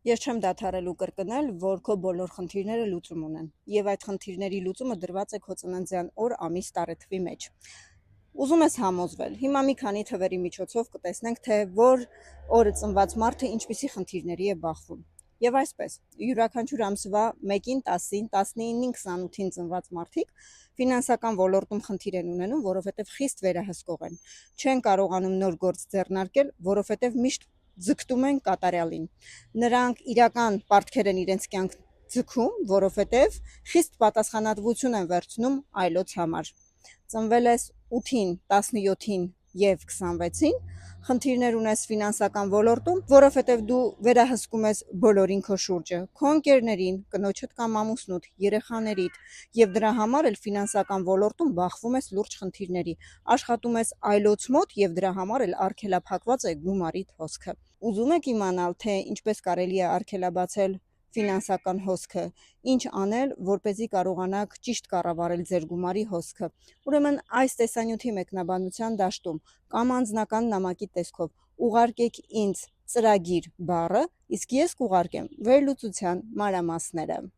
Ես չեմ դադարելու կրկնել, որ քո բոլոր խնդիրները լուծում ունեն, եւ այդ խնդիրների լուծումը դրված է քո ծննդյան օր, ամիս, տարեթվի մեջ։ Ուզում ես համոզվել։ Հիմա մի քանի թվերի միջոցով կտեսնենք, թե որ օրը ծնված մարդը ինչպիսի խնդիրների է բախվում։ Եվ այսպես, յուրաքանչյուր ամսվա 1-ին, 10-ին, 19-ին, 28-ին ծնված մարդիկ ֆինանսական ոլորտում խնդիր են ունենում, որովհետև խիստ վերահսկող են։ Չեն կարողանում նոր գործ ձեռնարկել, որովհետև միշտ ձգտում են կատարյալին։ Նրանք իրական պարտքեր են իրենց կյանք ձգում, որովհետև խիստ պատասխանատվություն են վերցնում այլոց համար։ Ծնվել ես 8-ին, 17-ին եւ 26-ին, խնդիրներ ունես ֆինանսական ոլորտում, որովհետև դու վերահսկում ես բոլորին քո շուրջը, քո ընկերներին, կնոջդ կամ ամուսնուդ, երեխաներիդ, եւ դրա համար էլ ֆինանսական ոլորտում բախվում ես լուրջ խնդիրների, աշխատում ես այլոց մոտ եւ դրա համար էլ արգելափակված է գումարիդ հոսքը։ Ուզում եք իմանալ, թե ինչպես կարելի է արգելաբացել ֆինանսական հոսքը, ինչ անել, որպեսզի կարողանաք ճիշտ կառավարել ձեր գումարի հոսքը։ Ուրեմն այս տեսանյութի մեկնաբանության դաշտում կամ անձնական նամակի տեսքով ուղարկեք ինձ ծրագիր բառը, իսկ ես կուղարկեմ վերլուծության մանրամասները։